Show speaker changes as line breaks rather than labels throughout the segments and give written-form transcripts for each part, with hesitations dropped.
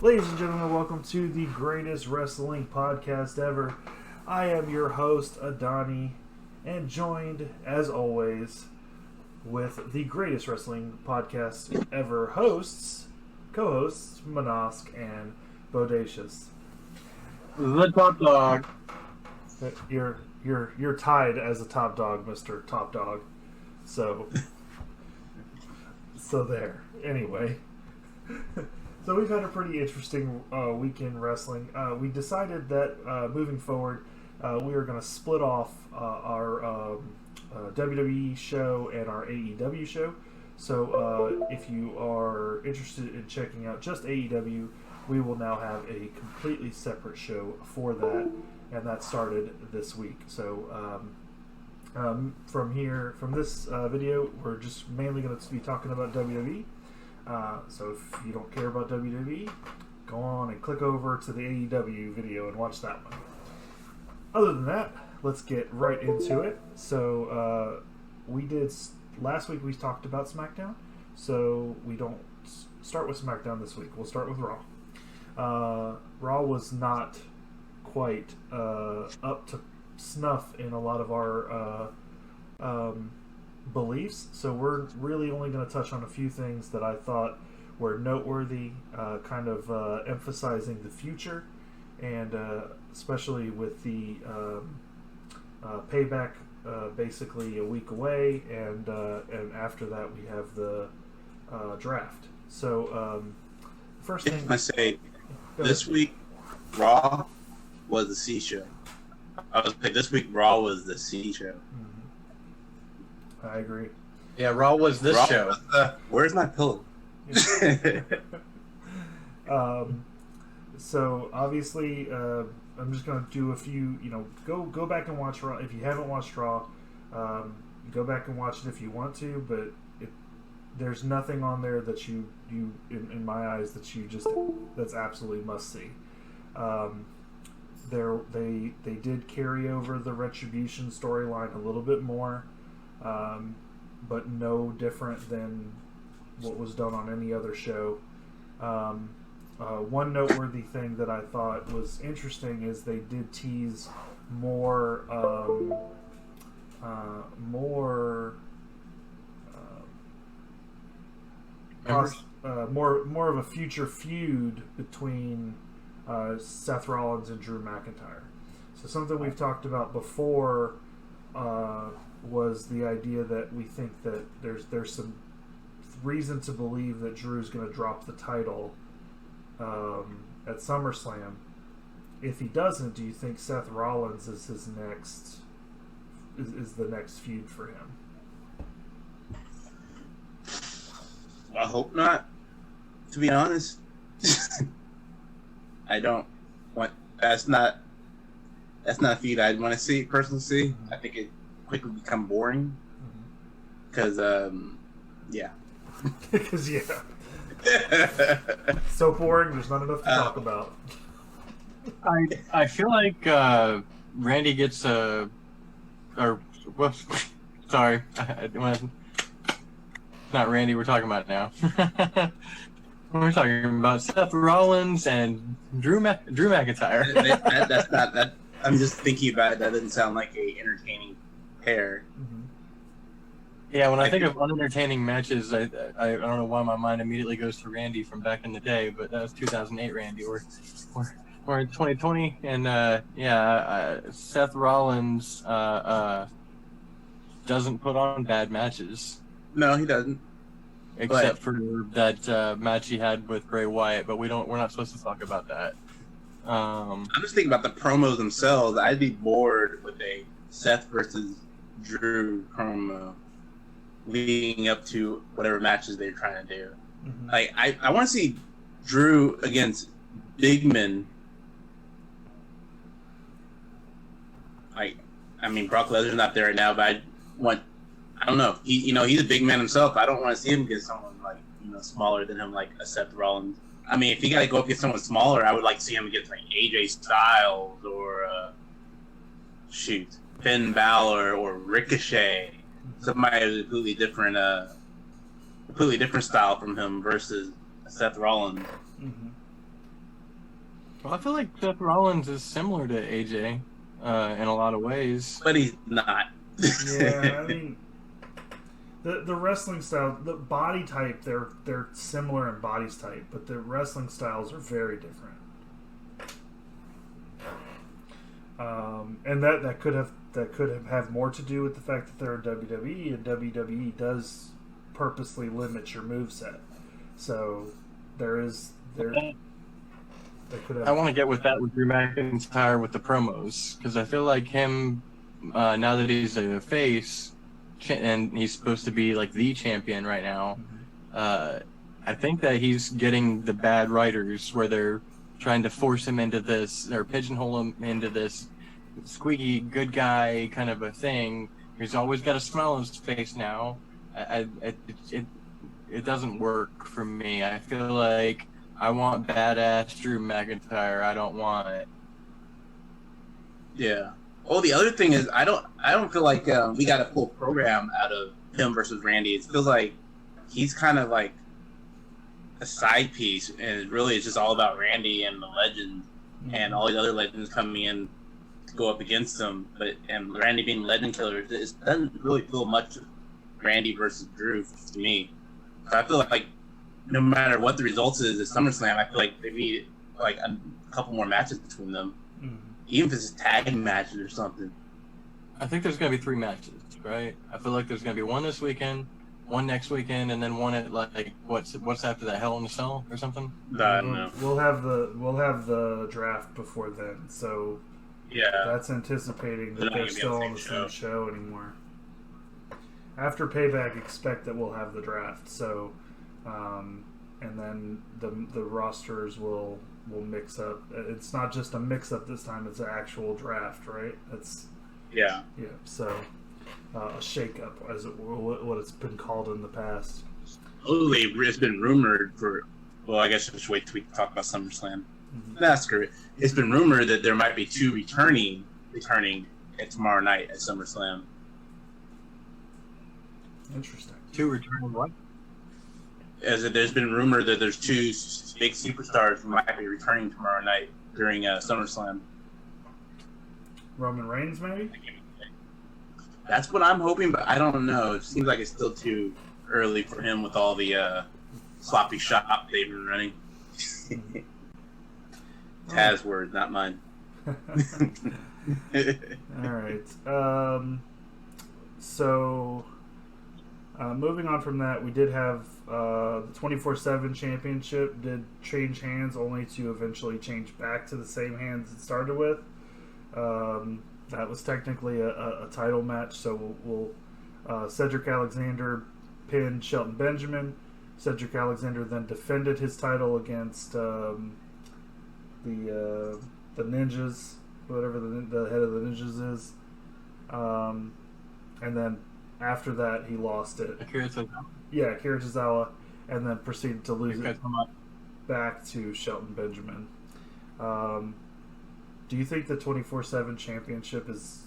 Ladies and gentlemen, welcome to the greatest wrestling podcast ever. I am your host, Adani, and joined, as always, with the greatest wrestling podcast ever co-hosts, Manosk and Bodacious.
The top dog.
You're tied as a top dog, Mr. Top Dog. So there. Anyway. So we've had a pretty interesting week in wrestling. We decided that moving forward, we are going to split off our WWE show and our AEW show. So if you are interested in checking out just AEW, we will now have a completely separate show for that, and that started this week. So from this video, we're just mainly going to be talking about WWE. So if you don't care about WWE, go on and click over to the AEW video and watch that one. Other than that, let's get right into it. So last week we talked about SmackDown, so we don't start with SmackDown this week. We'll start with Raw. Raw was not quite up to snuff in a lot of our beliefs, so we're really only going to touch on a few things that I thought were noteworthy, kind of emphasizing the future, and especially with the payback basically a week away, and after that we have the draft. So first thing
I say, this week Raw was the C show. I was like, this week Raw was the C show.
I agree.
Yeah, Raw was this show.
Where's my pillow?
So obviously, I'm just going to do a few. Go back and watch Raw if you haven't watched Raw. Go back and watch it if you want to, but there's nothing on there that you in my eyes that's absolutely must see. They did carry over the Retribution storyline a little bit more. But no different than what was done on any other show. One noteworthy thing that I thought was interesting is they did tease more of a future feud between Seth Rollins and Drew McIntyre. So something we've talked about before was the idea that we think that there's some reason to believe that Drew's going to drop the title at SummerSlam. If he doesn't, do you think Seth Rollins is his next is the next feud for him?
I hope not. To be honest, I don't want. That's not a feud I'd want to personally see. Mm-hmm. I think it quickly become boring because yeah.
So boring, there's not enough to talk about.
I feel like Randy gets sorry, not Randy we're talking about now. We're talking about Seth Rollins and Drew McIntyre.
That's not that. I'm just thinking about it. That doesn't sound like a entertaining pair.
Mm-hmm.
Yeah, when I think of unentertaining matches, I don't know why my mind immediately goes to Randy from back in the day, but that was 2008 Randy. We're in 2020, and Seth Rollins doesn't put on bad matches.
No, he doesn't.
Except for that match he had with Bray Wyatt, but we're not supposed to talk about that.
I'm just thinking about the promos themselves. I'd be bored with a Seth versus Drew promo leading up to whatever matches they're trying to do. Mm-hmm. Like I want to see Drew against big men. I mean Brock Lesnar's not there right now, but I don't know. He's a big man himself. I don't want to see him against someone smaller than him, like a Seth Rollins. I mean, if you got to go up against someone smaller, I would like to see him against like AJ Styles or Finn Balor or Ricochet. Somebody with a completely different style from him versus Seth Rollins.
Mm-hmm.
Well, I feel like Seth Rollins is similar to AJ in a lot of ways.
But he's not.
Yeah, I mean, the wrestling style, the body type, they're similar in body type, but the wrestling styles are very different. And that could have more to do with the fact that they're in WWE, and WWE does purposely limit your moveset. So there.
I want to get with that with Drew McIntyre with the promos, because I feel like him, now that he's a face, and he's supposed to be like the champion right now, I think that he's getting the bad writers where they're trying to force him into this, or pigeonhole him into this squeaky good guy kind of a thing. He's always got a smile on his face now. It doesn't work for me. I feel like I want badass Drew McIntyre. I don't want it.
Yeah. Oh, the other thing is, I don't feel like we got a full program out of him versus Randy. It feels like he's kind of like a side piece, and really it's just all about Randy and the legend, and all these other legends coming in to go up against him. And Randy being legend killer, it doesn't really feel much of Randy versus Drew to me. So I feel like no matter what the results is at SummerSlam, I feel like they need like a couple more matches between them, even if it's tag matches or something.
I think there's going to be 3 matches, right? I feel like there's going to be one this weekend, one next weekend, and then one at like what's after that, Hell in a Cell or something.
I don't know.
We'll have the draft before then, so
yeah,
that's anticipating that they're still on the same show anymore. After Payback, expect that we'll have the draft. So, and then the rosters will mix up. It's not just a mix up this time; it's an actual draft, right?
Yeah.
So, a shake up, as what it's been called in the past.
It's been rumored for. Well, I guess I should wait till we talk about SummerSlam. Nah, screw it. It's been rumored that there might be 2 returning tomorrow night at SummerSlam.
Interesting.
2 returning what?
There's been rumor that there's 2 big superstars who might be returning tomorrow night during SummerSlam.
Roman Reigns, maybe?
That's what I'm hoping, but I don't know. It seems like it's still too early for him with all the sloppy shop they've been running. Taz's words, not mine.
All right. So, moving on from that, we did have the 24/7 championship did change hands, only to eventually change back to the same hands it started with. That was technically a title match, so we'll Cedric Alexander pinned Shelton Benjamin. Cedric Alexander then defended his title against the Ninjas, whatever the head of the Ninjas is, and then after that he lost it.
Akira
Tozawa, and then proceeded to lose it back to Shelton Benjamin. Do you think the 24/7 championship is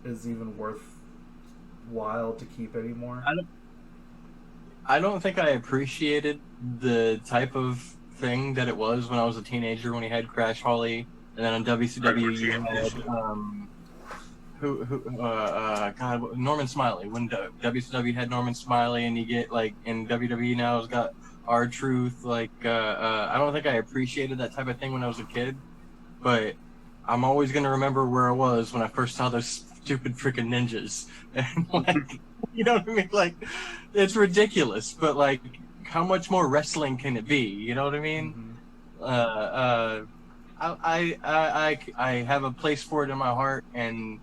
even worthwhile to keep anymore?
I don't think I appreciated the type of thing that it was when I was a teenager, when he had Crash Holly, and then on WCW you had Norman Smiley. When WCW had Norman Smiley, and you get like in WWE now has got R-Truth. Like I don't think I appreciated that type of thing when I was a kid, but I'm always gonna remember where I was when I first saw those stupid freaking ninjas, and like, you know what I mean? Like, it's ridiculous, but like, how much more wrestling can it be? You know what I mean? I have a place for it in my heart, and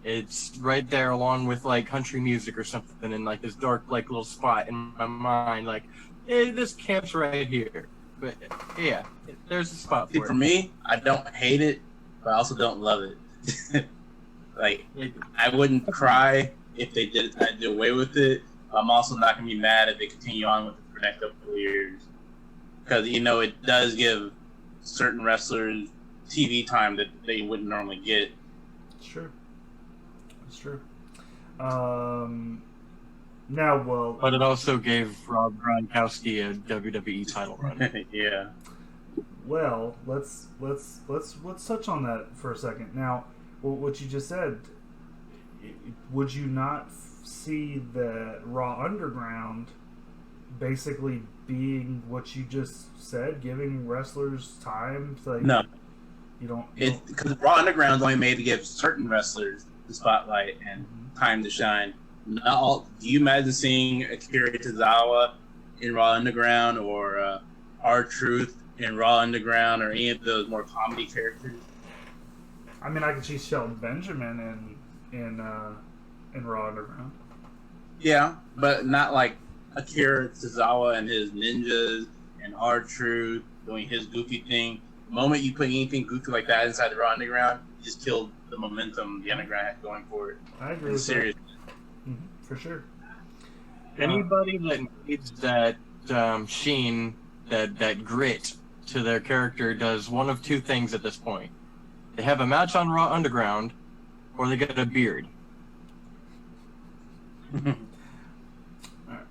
it's right there along with like country music or something, in like this dark like little spot in my mind. Like, this camp's right here. But yeah, there's a spot for it.
For me, I don't hate it, but I also don't love it. Like, I wouldn't cry if they did away with it. I'm also not gonna be mad if they continue on with it for the next couple of years, because it does give certain wrestlers TV time that they wouldn't normally get.
Sure, it's true. Now, well,
but it also gave Rob Gronkowski a WWE title run.
Yeah.
Well, let's touch on that for a second. Now, what you just said, would you not see the Raw Underground basically being what you just said, giving wrestlers time? Like,
No,
you don't.
because Raw Underground is only made to give certain wrestlers the spotlight and time to shine. Not all. Do you imagine seeing Akira Tozawa in Raw Underground or R-Truth in Raw Underground or any of those more comedy characters?
I mean, I could see Shelton Benjamin in Raw Underground.
Yeah, but not like Akira Tozawa and his ninjas and R-Truth doing his goofy thing. The moment you put anything goofy like that inside the Raw Underground, you just killed the momentum the Underground had going for it.
I agree with
serious.
that. For sure.
Anybody that needs that sheen, that grit to their character does one of two things at this point. They have a match on Raw Underground, or they get a beard.
All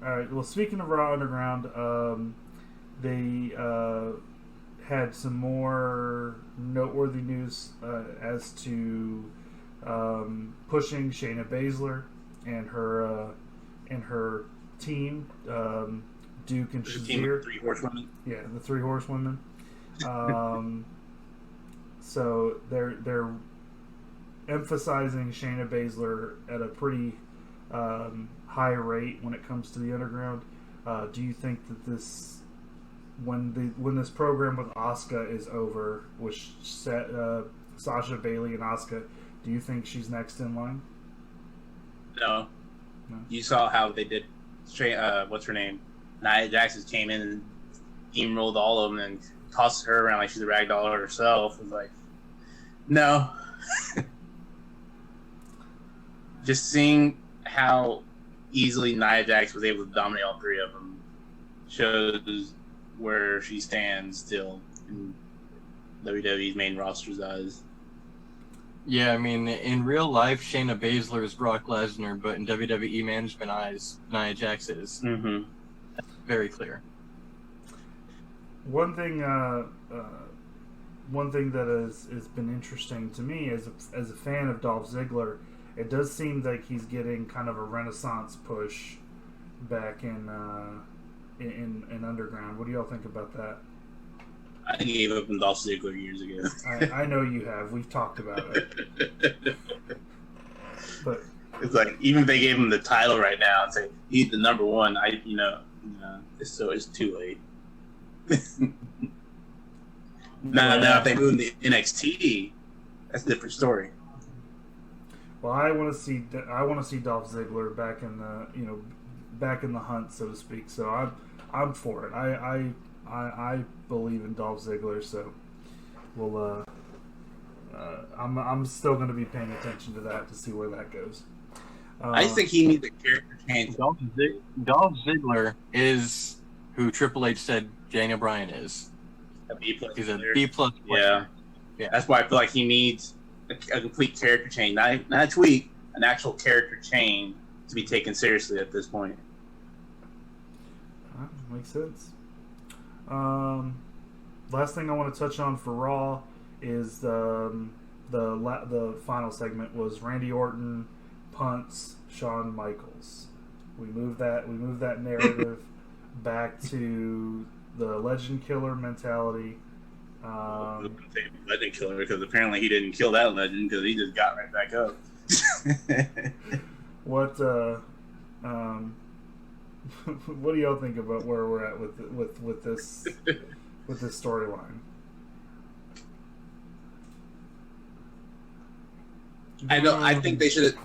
right. Well, speaking of Raw Underground, they had some more noteworthy news as to pushing Shayna Baszler and her team, Duke and Shazir.
Three horsewomen.
Yeah, the three horsewomen. So they're emphasizing Shayna Baszler at a pretty high rate when it comes to the Underground. Do you think that this, when this program with Asuka is over, which set Sasha, Bayley, and Asuka, do you think she's next in line?
No. You saw how they did. What's her name? Nia Jax came in and steamrolled all of them and tossed her around like she's a rag doll herself. It was like, no. Just seeing how easily Nia Jax was able to dominate all three of them shows where she stands still in WWE's main roster's eyes.
Yeah, I mean, in real life, Shayna Baszler is Brock Lesnar, but in WWE management eyes, Nia Jax is.
Mm-hmm.
That's very clear.
One thing that has been interesting to me as a fan of Dolph Ziggler, it does seem like he's getting kind of a renaissance push back in Underground. What do y'all think about that?
I gave up on Dolph Ziggler years ago.
I know you have. We've talked about it. But
it's like, even if they gave him the title right now and say he's the number one, it's too late. Now if they move to NXT, that's a different story.
Well, I want to see Dolph Ziggler back in the hunt, so to speak. So I'm for it. I believe in Dolph Ziggler, so we'll. I'm still going to be paying attention to that to see where that goes.
I just think he needs a character change.
Dolph Ziggler is who Triple H said Daniel Bryan is.
A B+
He's a
player.
B+ player. Yeah.
That's why I feel like he needs a complete character change, not a tweak, an actual character change to be taken seriously at this point.
Makes sense. Last thing I want to touch on for Raw is the final segment was Randy Orton punts Shawn Michaels. We moved that narrative back to the Legend Killer mentality.
Legend Killer, because apparently he didn't kill that legend because he just got right back up.
What what do y'all think about where we're at with this storyline?
I think they should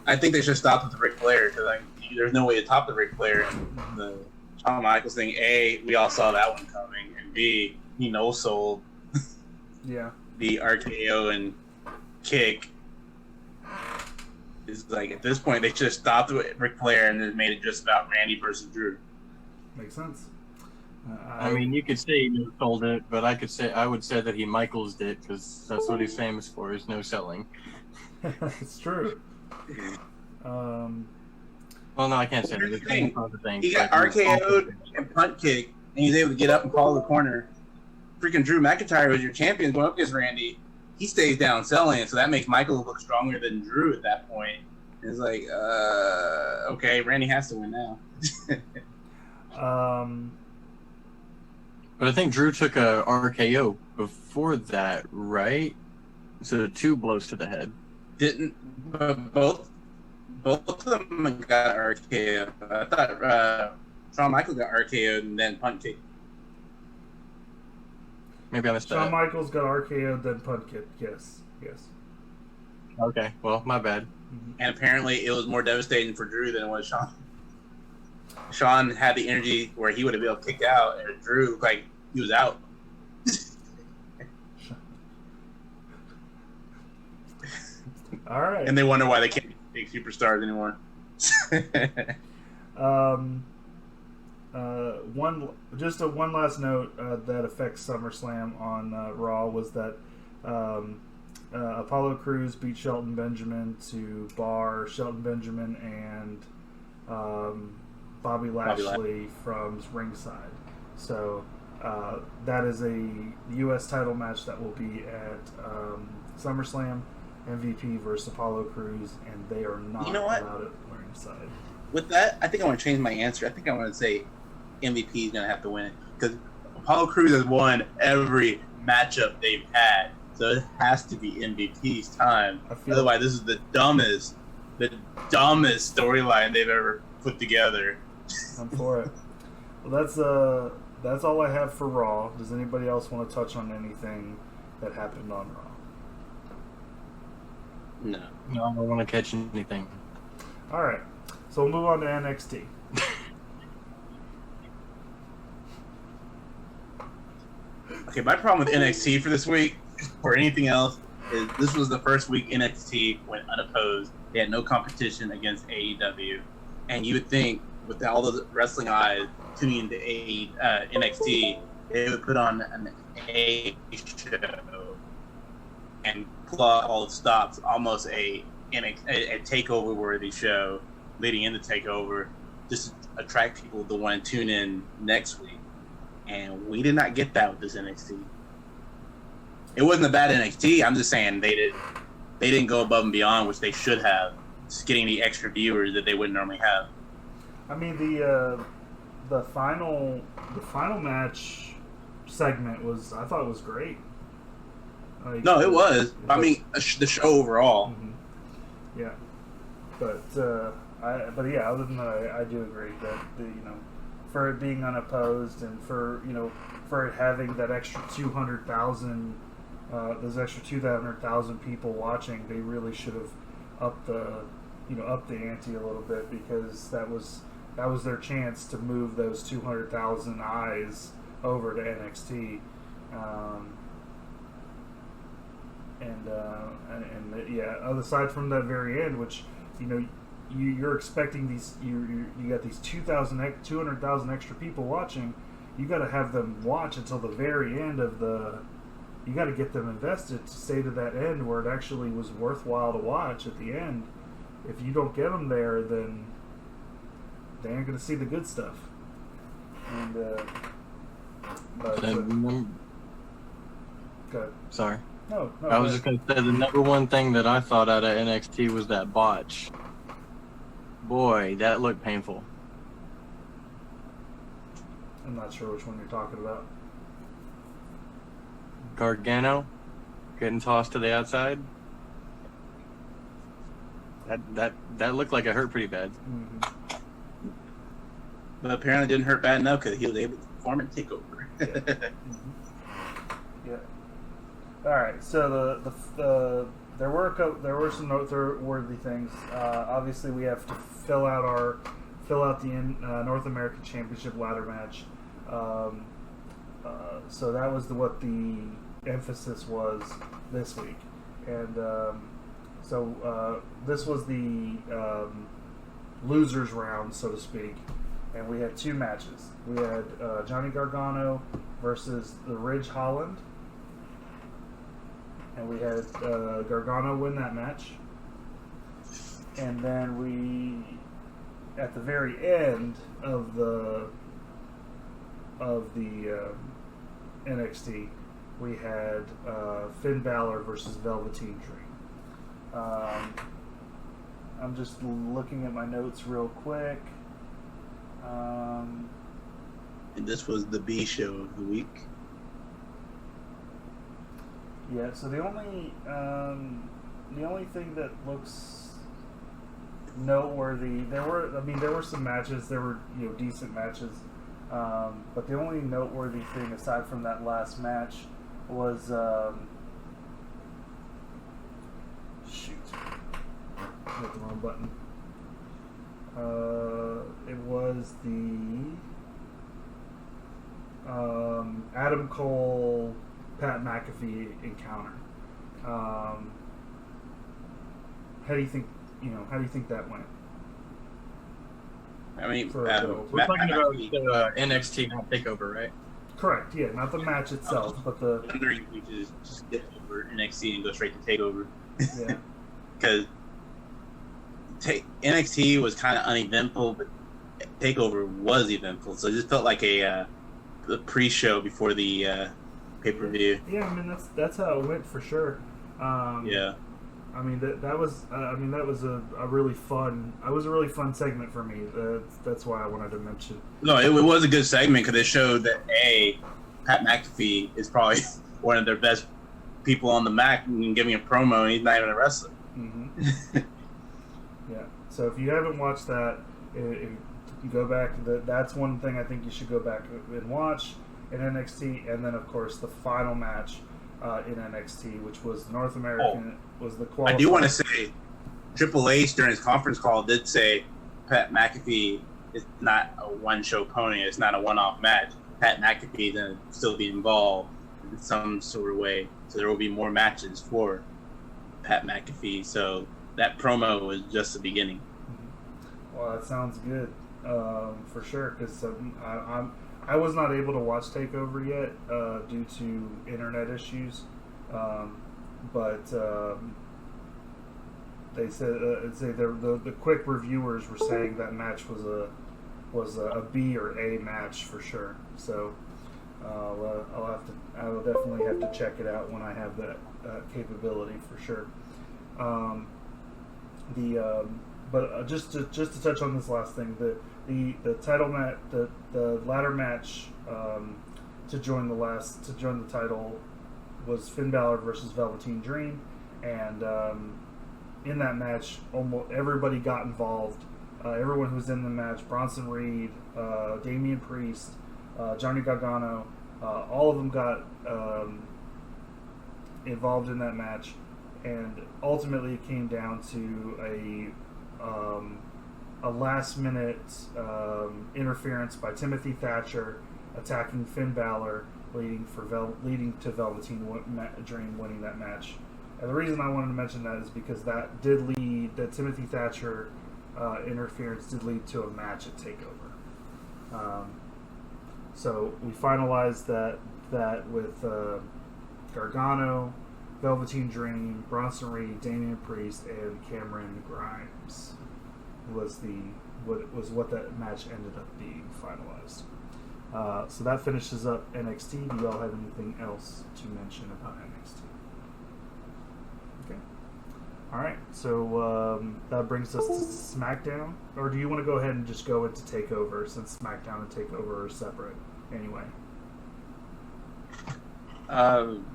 stop with the Ric Flair because there's no way to top the Ric Flair and the Shawn Michaels thing. A, we all saw that one coming, and B, he no-sold.
Yeah.
The RKO and kick. It's like, at this point, they should have stopped with Ric Flair and then made it just about Randy versus Drew.
Makes sense.
I mean, you could say he sold it, but I would say that he Michaels it because that's what he's famous for, is no selling.
It's true.
Well, no, I can't say that.
He got RKO'd and punt kicked, and he's able to get up and call the corner. freaking Drew McIntyre was your champion going up against Randy, he stays down selling, so that makes Michael look stronger than Drew at that point. It's like, okay, Randy has to win now.
But I think Drew took a RKO before that, right? So 2 blows to the head.
Didn't both of them got RKO? I thought Shawn Michaels got RKO'd and then punt kick.
Maybe I missed that.
Shawn Michaels got RKO'd, then punt kick. Yes.
Okay, well, my bad.
And apparently it was more devastating for Drew than it was Shawn. Shawn had the energy where he would have been able to kick out, and Drew looked like he was out.
All right.
And they wonder why they can't be big superstars anymore.
One last note that affects SummerSlam on Raw was that Apollo Crews beat Shelton Benjamin to bar Shelton Benjamin and Bobby Lashley from ringside. So that is a U.S. title match that will be at SummerSlam. MVP versus Apollo Crews, and they are not allowed at ringside.
With that, I think I want to change my answer. I think I want to say MVP is going to have to win it because Apollo Crews has won every matchup they've had, so it has to be MVP's time. Otherwise, this is the dumbest storyline they've ever put together.
I'm for it. Well, that's all I have for Raw. Does anybody else want to touch on anything that happened on Raw?
No,
I don't want to catch anything.
All right, so we'll move on to NXT.
Okay, my problem with NXT for this week, or anything else, is this was the first week NXT went unopposed. They had no competition against AEW, and you would think with all the wrestling eyes tuning into NXT, they would put on an A show and pull out all the stops, almost a takeover worthy show leading into takeover, just to attract people to want to tune in next week. And we did not get that with this NXT. It wasn't a bad NXT. I'm just saying they didn't go above and beyond, which they should have, just getting the extra viewers that they wouldn't normally have.
I mean, the final match segment I thought it was great.
No, it was. I mean, the show overall.
Mm-hmm. Yeah, but yeah. Other than that, I do agree that for it being unopposed and for it having that extra 200,000, those extra 200,000 people watching, they really should have upped the ante a little bit, because that was their chance to move those 200,000 eyes over to NXT. And aside from that very end, which you're expecting these, you got these 200,000 extra people watching. You got to have them watch until the very end of you got to get them invested to stay to that end where it actually was worthwhile to watch at the end. If you don't get them there, then they ain't going to see the good stuff. And go ahead.
Sorry.
No,
I was just going to say the number one thing that I thought out of NXT was that botch. Boy, that looked painful.
I'm not sure which one you're talking about.
Gargano getting tossed to the outside. That looked like it hurt pretty bad.
Mm-hmm.
But apparently it didn't hurt bad enough because he was able to perform and take over.
Yeah. Mm-hmm. Yeah. All right. So there were some noteworthy things. Obviously, we have to fill out the North American Championship ladder match. So that was what the emphasis was this week, and this was the losers round, so to speak, and we had 2 matches. We had Johnny Gargano versus the Ridge Holland. And we had Gargano win that match. And then at the very end of the NXT, we had Finn Balor versus Velveteen Dream. I'm just looking at my notes real quick.
And this was the B show of the week.
Yeah, so the only thing that looks noteworthy, there were some matches, there were decent matches, but the only noteworthy thing aside from that last match was shoot, hit the wrong button. It was the Adam Cole Pat McAfee encounter. How do you think that went?
I mean,
we're talking about the NXT takeover, right?
Correct. Yeah, not the match itself, but the.
I wonder if we just get over NXT and go straight to takeover.
Yeah.
Because NXT was kind of uneventful, but takeover was eventful, so it just felt like a pre-show before the pay-per-view.
Yeah, I mean that's how it went for sure.
Yeah.
I mean that was a really fun. It was a really fun segment for me. That's why I wanted to mention.
No, it was a good segment because it showed that Pat McAfee is probably one of their best people on the Mac and giving a promo, and he's not even a wrestler.
Mm-hmm. Yeah. So if you haven't watched that, if you go back, that's one thing I think you should go back and watch in NXT, and then of course the final match in NXT, which was North American, was the qualifier.
I do want to say, Triple H during his conference call did say Pat McAfee is not a one-show pony. It's not a one-off match. Pat McAfee is going to still be involved in some sort of way. So there will be more matches for Pat McAfee. So that promo was just the beginning.
Well, that sounds good for sure, because I was not able to watch TakeOver yet due to internet issues, but they said the quick reviewers were saying that match was a B or A match for sure. So I will definitely have to check it out when I have that capability for sure. But just to touch on this last thing, the title match, the ladder match to join the title was Finn Balor versus Velveteen Dream, and in that match, almost everybody got involved. Everyone who was in the match, Bronson Reed, Damian Priest, Johnny Gargano, all of them got involved in that match, and ultimately it came down to a last-minute interference by Timothy Thatcher attacking Finn Balor, leading to Velveteen Dream winning that match. And the reason I wanted to mention that is because that Timothy Thatcher interference did lead to a match at TakeOver. So we finalized that with Gargano, Velveteen Dream, Bronson Reed, Damian Priest, and Cameron Grimes was what that match ended up being finalized. So that finishes up NXT. Do y'all have anything else to mention about NXT? Okay. All right. So that brings us to SmackDown. Or do you want to go ahead and just go into TakeOver, since SmackDown and TakeOver are separate anyway?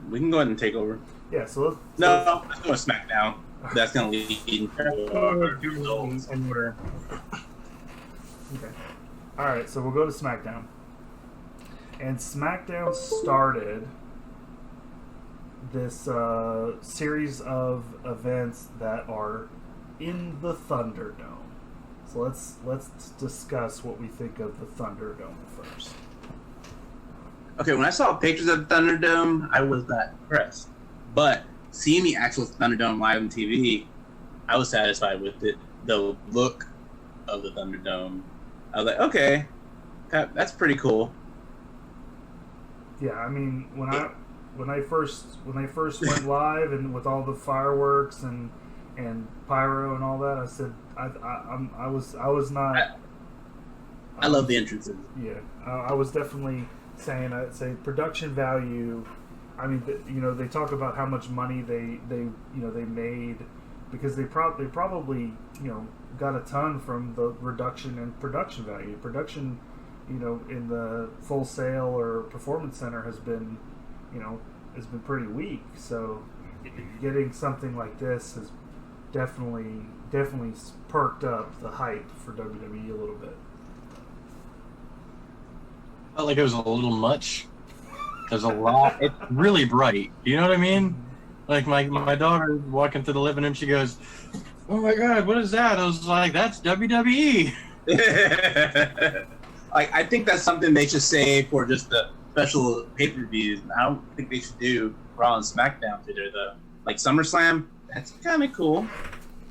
We can go ahead and take over.
Yeah. So let's
go with SmackDown. That's going to lead for results.
Okay. All right. So we'll go to SmackDown. And SmackDown started this series of events that are in the Thunderdome. So let's discuss what we think of the Thunderdome first.
Okay, when I saw pictures of the Thunderdome, I was not impressed. But seeing the actual Thunderdome live on TV, I was satisfied with it. The look of the Thunderdome, I was like, okay, that's pretty cool.
Yeah, I mean, when I first went live and with all the fireworks and pyro and all that, I said I was not.
I love the entrances.
Yeah, I was definitely say production value. I mean, they talk about how much money they made because they probably got a ton from the reduction in production value. Production, in the Full Sail or Performance Center has been pretty weak. So getting something like this has definitely perked up the hype for WWE a little bit.
Felt like it was a little much. There's a lot. It's really bright. You know what I mean? Like my daughter walking through the living room, she goes, "Oh my God, what is that?" I was like, "That's WWE."
I think that's something they should say for just the special pay-per-views. I don't think they should do Raw and SmackDown today, though. Like SummerSlam, that's kind of cool.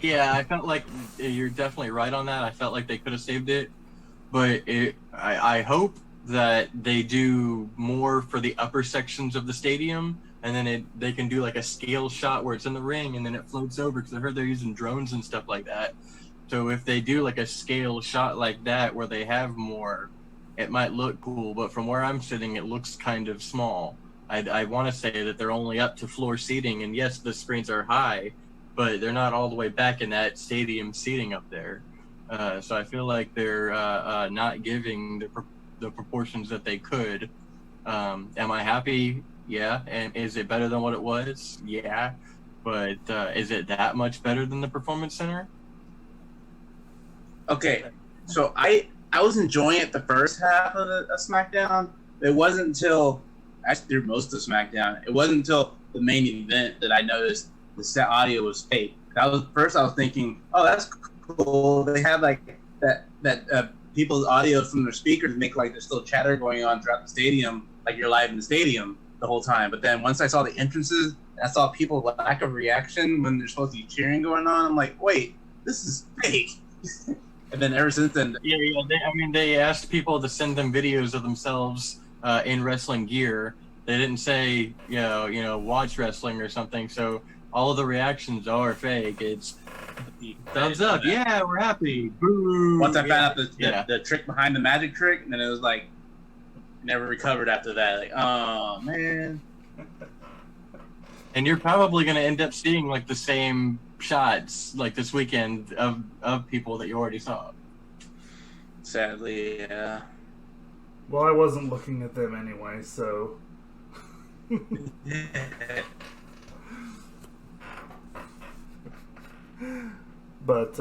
Yeah, I felt like you're definitely right on that. I felt like they could have saved it, but I hope that they do more for the upper sections of the stadium, and then they can do like a scale shot where it's in the ring and then it floats over, because I heard they're using drones and stuff like that. So if they do like a scale shot like that where they have more, it might look cool, but from where I'm sitting, it looks kind of small. I want to say that they're only up to floor seating, and yes, the screens are high, but they're not all the way back in that stadium seating up there. So I feel like they're not giving the proportions that they could. Am I happy? Yeah. And is it better than what it was? Yeah. But is it that much better than the Performance Center?
Okay, so I was enjoying it the first half of SmackDown. It wasn't until, actually through most of SmackDown, it wasn't until the main event that I noticed the set audio was fake. I was thinking, oh, that's cool. They have like that people's audio from their speakers make like there's still chatter going on throughout the stadium, like you're live in the stadium the whole time. But then once I saw the entrances, I saw people lack of reaction when they're supposed to be cheering going on. I'm like, wait, this is fake. And then ever since then,
they asked people to send them videos of themselves in wrestling gear. They didn't say watch wrestling or something. So all of the reactions are fake. It's thumbs up, yeah, we're happy. Boo.
Once I found out the trick behind the magic trick, and then it was like never recovered after that. Like, oh man.
And you're probably going to end up seeing like the same shots like this weekend of people that you already saw.
Sadly, yeah.
Well, I wasn't looking at them anyway, so. But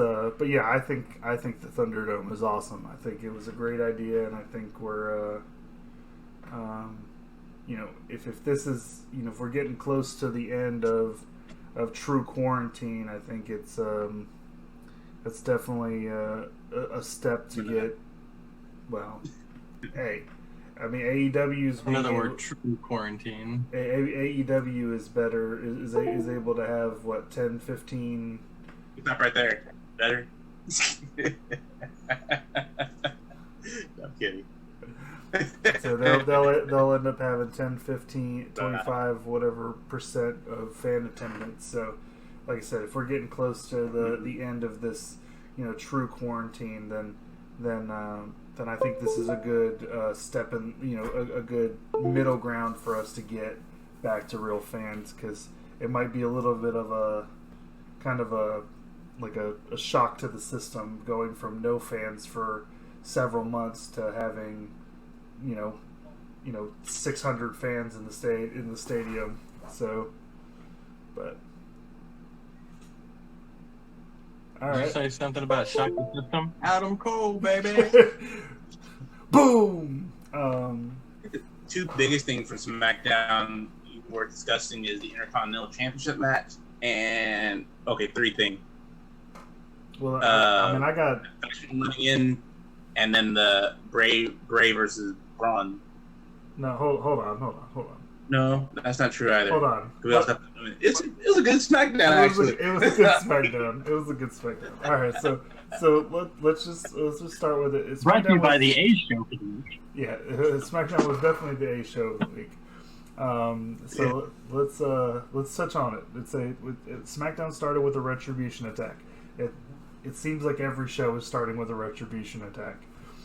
yeah, I think the Thunderdome is awesome. I think it was a great idea, and I think we're if this is if we're getting close to the end of true quarantine, I think it's definitely a step to get. Well, hey, I mean AEW's
another word, true quarantine.
AEW is better, is able to have what 10, 15.
Stop right there. Better. No, I'm kidding.
So they'll end up having 10, 15, 25, whatever percent of fan attendance. So, like I said, if we're getting close to the end of this, true quarantine, then I think this is a good step in, a good middle ground for us to get back to real fans, because it might be a little bit of a kind of a shock to the system going from no fans for several months to having 600 fans in the stadium. So, but all right.
Did you say something about shock the system? Adam Cole, baby.
Boom.
The two biggest things from SmackDown we're discussing is the Intercontinental Championship match and three things.
Well, I got
living in, and then the Bray versus Braun.
No, hold on.
No, that's not true either.
Hold on.
It was a good SmackDown, actually.
It was a good SmackDown. All right, so let's just start with it.
Brought to you by the A show.
Yeah, SmackDown was definitely the A show of the week. So let's touch on it. SmackDown started with a Retribution attack. It seems like every show is starting with a Retribution attack.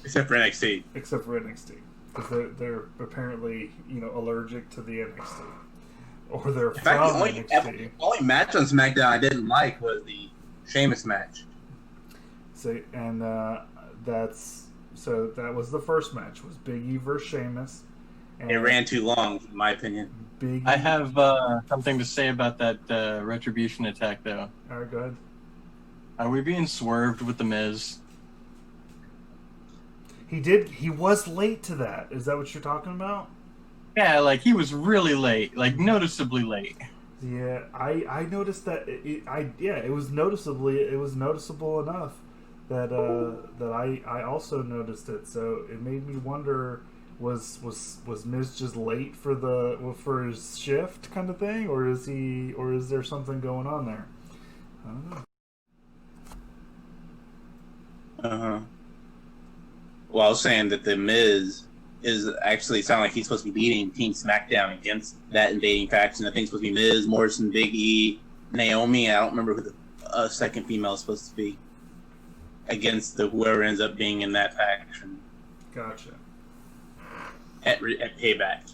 Except for NXT.
because they're apparently allergic to the NXT, or they're
In fact,
from NXT.
the only match on SmackDown I didn't like was the Sheamus match.
So, and that was the first match, was Big E versus Sheamus. And
It ran too long, in my opinion.
Big E,
I have something to say about that Retribution attack, though.
All right, go ahead.
Are we being swerved with the Miz?
He was late to that. Is that what you're talking about?
Yeah, like he was really late, like noticeably late.
Yeah, I noticed that. It was noticeable enough that I also noticed it. So it made me wonder, was Miz just late for his shift kind of thing, or is there something going on there? I don't know.
Well, I was saying that the Miz is actually sound like he's supposed to be leading Team SmackDown against that invading faction. I think it's supposed to be Miz, Morrison, Big E, Naomi. I don't remember who the second female is supposed to be against whoever ends up being in that faction.
Gotcha.
At Payback.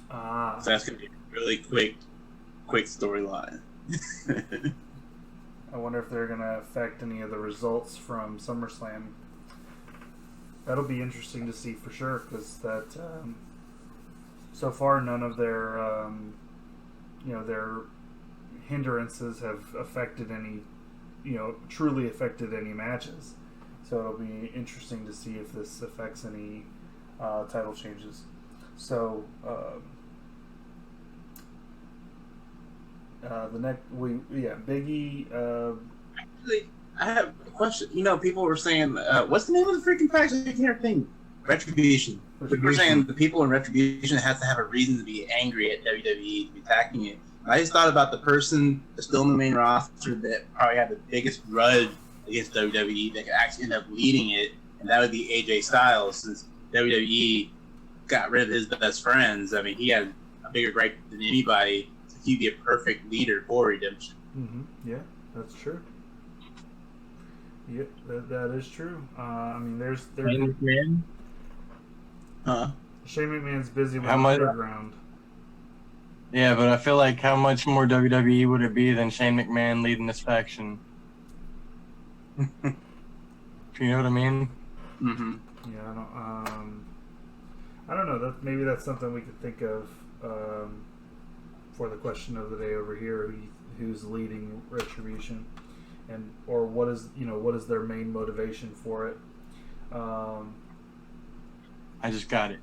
Ah.
So that's going to be a really quick storyline.
I wonder if they're going to affect any of the results from SummerSlam. That'll be interesting to see for sure, because so far none of their their hindrances have affected any truly affected any matches. So it'll be interesting to see if this affects any title changes. So Big E.
Actually, I have a question. People were saying, what's the name of the freaking faction? I can't think. Retribution. People were saying the people in Retribution have to have a reason to be angry at WWE, to be attacking it. I just thought about the person that's still in the main roster that probably had the biggest grudge against WWE that could actually end up leading it, and that would be AJ Styles, since WWE got rid of his best friends. I mean, he had a bigger gripe than anybody. So he'd be a perfect leader for Redemption.
Mm-hmm. Yeah, that's true. Yeah, that is true. I mean, there's
Shane McMahon?
Shane McMahon's busy with
How
the
much?
underground.
Yeah, but I feel like how much more WWE would it be than Shane McMahon leading this faction? You know what I mean?
Mm-hmm.
Yeah, I don't know. Maybe that's something we could think of for the question of the day over here: who's leading Retribution, or what is their main motivation for it?
I just got it.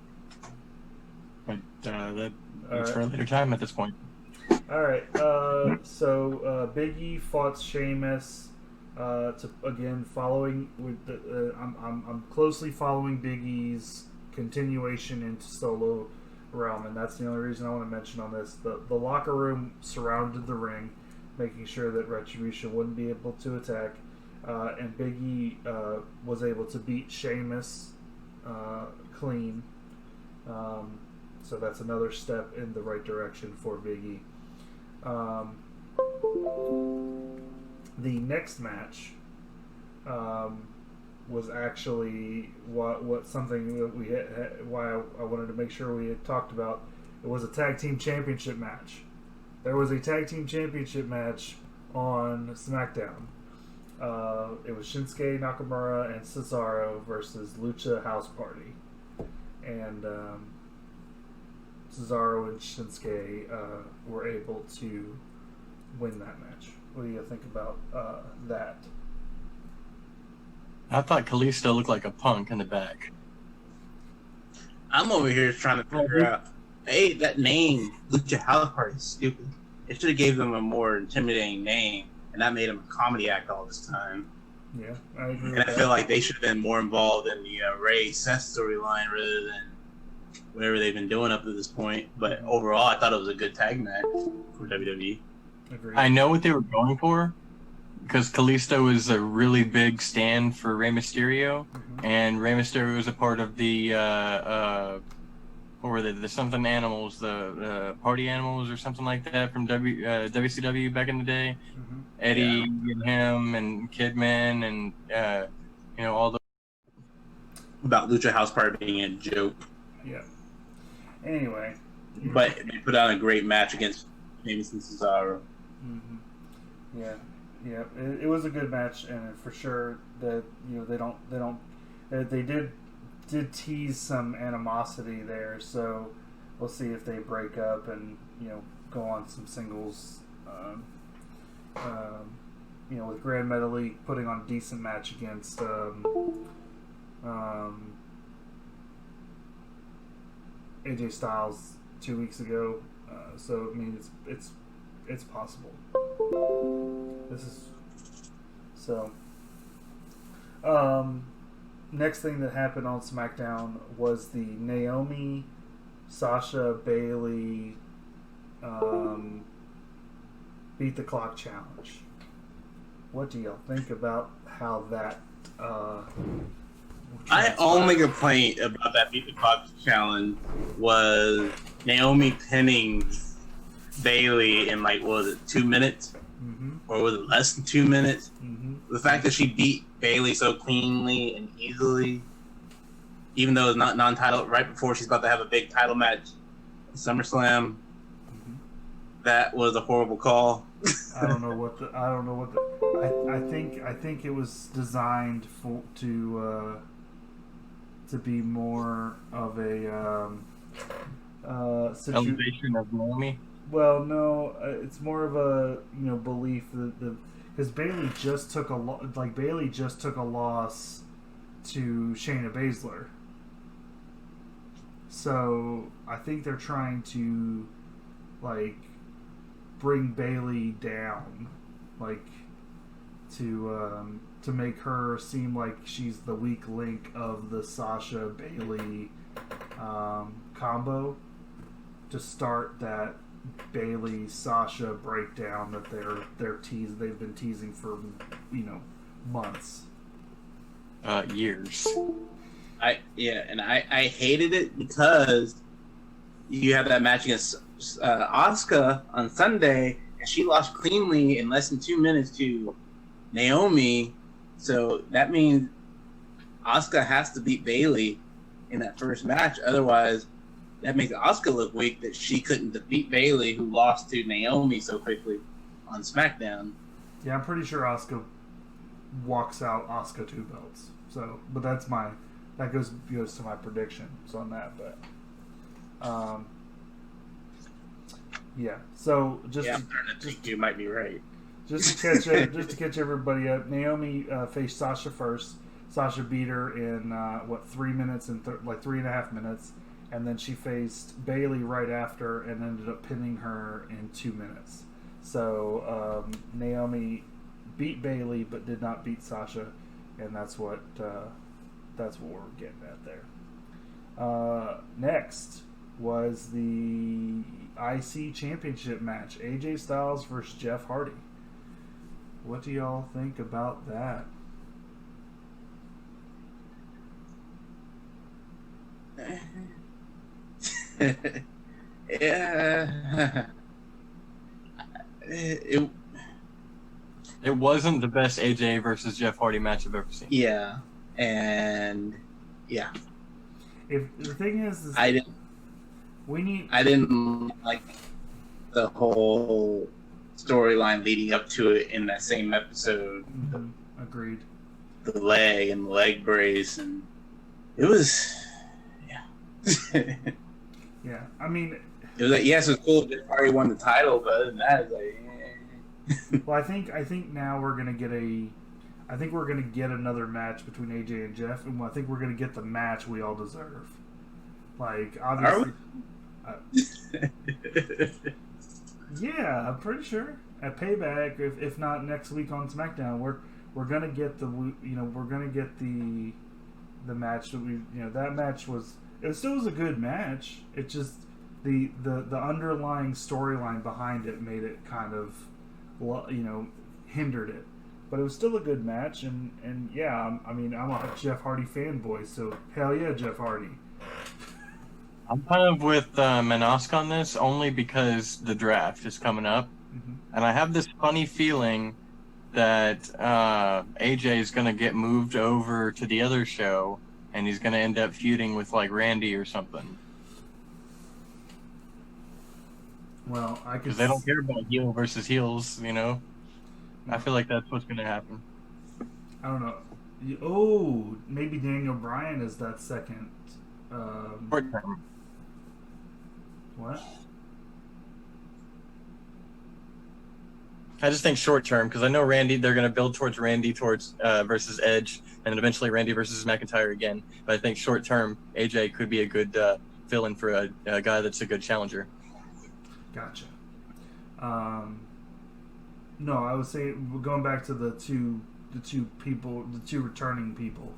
But that's
right.
for a later time at this point.
All right. So Big E fought Sheamus. Following with I'm closely following Big E's continuation into solo realm, and that's the only reason I want to mention on this. The locker room surrounded the ring, making sure that Retribution wouldn't be able to attack, and Big E was able to beat Sheamus clean. So that's another step in the right direction for Big E. The next match was actually something that we why I wanted to make sure we had talked about. It was a tag team championship match. There was a tag team championship match on SmackDown. It was Shinsuke Nakamura and Cesaro versus Lucha House Party, and Cesaro and Shinsuke were able to win that match. What do you think about that?
I thought Kalisto looked like a punk in the back.
I'm over here trying to figure out, hey, that name, Lucha House Party, is stupid. It should have gave them a more intimidating name, and that made them a comedy act all this time.
Yeah, I agree.
And I feel like they should have been more involved in the Ray Seth storyline rather than whatever they've been doing up to this point. But overall, I thought it was a good tag match for WWE.
Agreed.
I know what they were going for, because Kalisto is a really big stand for Rey Mysterio, and Rey Mysterio was a part of the what were they? The something animals, the party animals or something like that from WCW back in the day.
Mm-hmm.
Eddie and him and Kidman and all the
About Lucha House Party being a joke.
Yeah. Anyway.
But they put on a great match against Sheamus and Cesaro.
Mm-hmm. Yeah. It was a good match, and for sure that they did tease some animosity there. So we'll see if they break up and go on some singles. With Grand Metalik putting on a decent match against AJ Styles 2 weeks ago. So I mean, it's possible. This is so. Next thing that happened on SmackDown was the Naomi, Sasha, Bayley Beat the Clock challenge. What do y'all think about how that?
My only complaint about that Beat the Clock challenge was Naomi pinning Bayley in 2 minutes?
Mm-hmm.
Or was it less than 2 minutes?
Mm-hmm.
The fact that she beat Bayley so cleanly and easily, even though it's not non-title, right before she's about to have a big title match at SummerSlam, that was a horrible call.
I don't know what I think it was designed to be more of a
elevation of Naomi.
Well, no, it's more of a belief that because Bayley just took a loss to Shayna Baszler, so I think they're trying to bring Bayley down, to make her seem like she's the weak link of the Sasha Bayley combo, to start that Bayley Sasha breakdown that they've been teasing for months,
years.
I hated it because you have that match against Asuka on Sunday, and she lost cleanly in less than 2 minutes to Naomi. So that means Asuka has to beat Bayley in that first match. Otherwise, that makes Asuka look weak that she couldn't defeat Bayley, who lost to Naomi so quickly on SmackDown.
Yeah, I'm pretty sure Asuka walks out Asuka 2 belts. So, but that goes to my predictions on that. But yeah. So
I'm starting to think you might be right.
Just to catch everybody up, Naomi faced Sasha first. Sasha beat her in 3 minutes and 3.5 minutes, and then she faced Bayley right after and ended up pinning her in 2 minutes. So Naomi beat Bayley but did not beat Sasha, and that's what we're getting at there. Next was the IC Championship match: AJ Styles versus Jeff Hardy. What do y'all think about that?
Yeah.
It wasn't the best AJ versus Jeff Hardy match I've ever seen.
Yeah. And yeah.
If the thing is
I didn't like the whole storyline leading up to it in that same episode.
Mm-hmm. Agreed.
The leg and the leg brace, and it was, yeah.
Yeah, I mean,
it was yes, it was cool. Jeff Hardy won the title, but other than that, it's
well, I think now we're gonna get another match between AJ and Jeff, and I think we're gonna get the match we all deserve. Obviously. Yeah, I'm pretty sure at Payback, if not next week on SmackDown, we're gonna get the match that that match still was a good match. It just the underlying storyline behind it made it kind of hindered it, but it was still a good match. And yeah, I'm a Jeff Hardy fanboy, so hell yeah, Jeff Hardy.
I'm kind of with Manosk on this, only because the draft is coming up.
Mm-hmm.
And I have this funny feeling that AJ is going to get moved over to the other show, and he's gonna end up feuding with like Randy or something.
Well, I could.
Because they don't care about heel versus heels, you know. I feel like that's what's gonna happen.
I don't know. Oh, maybe Daniel Bryan is that second.
Short term.
What?
I just think short term because I know Randy. They're gonna build towards Randy versus Edge, and then eventually Randy versus McIntyre again. But I think short term, AJ could be a good fill-in for a guy that's a good challenger.
Gotcha. No, I would say going back to the two returning people.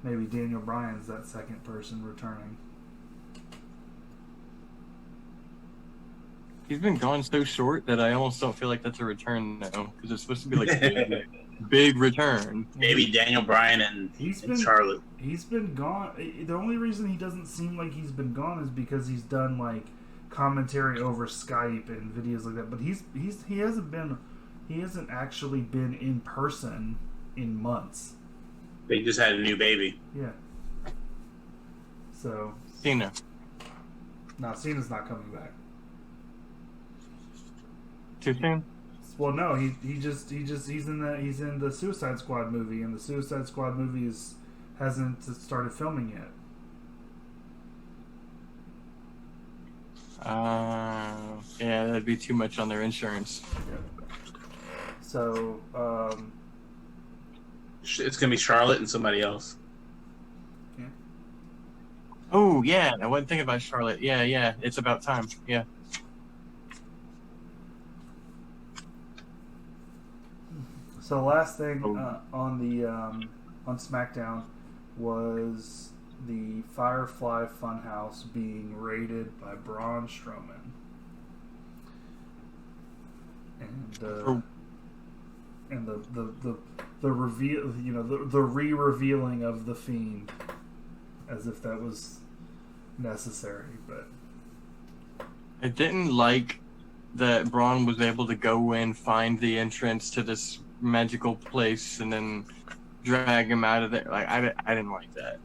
Maybe Daniel Bryan's that second person returning.
He's been gone so short that I almost don't feel like that's a return now because it's supposed to be like a big return.
Maybe Daniel Bryan and Charlotte.
He's been gone. The only reason he doesn't seem like he's been gone is because he's done like commentary over Skype and videos like that. But he hasn't actually been in person in months.
They just had a new baby.
Yeah. So
Cena.
No, Cena's not coming back.
Too soon?
Well, no, he's in the Suicide Squad movie, and the Suicide Squad movie hasn't started filming yet.
Yeah, that'd be too much on their insurance.
Yeah. So,
it's gonna be Charlotte and somebody else.
Yeah.
Oh yeah, I wasn't thinking about Charlotte. Yeah, it's about time. Yeah.
So the last thing on SmackDown was the Firefly Funhouse being raided by Braun Strowman, and the reveal, the re-revealing of the Fiend, as if that was necessary, but
I didn't like that Braun was able to go in, find the entrance to this magical place, and then drag him out of there. Like I didn't like that.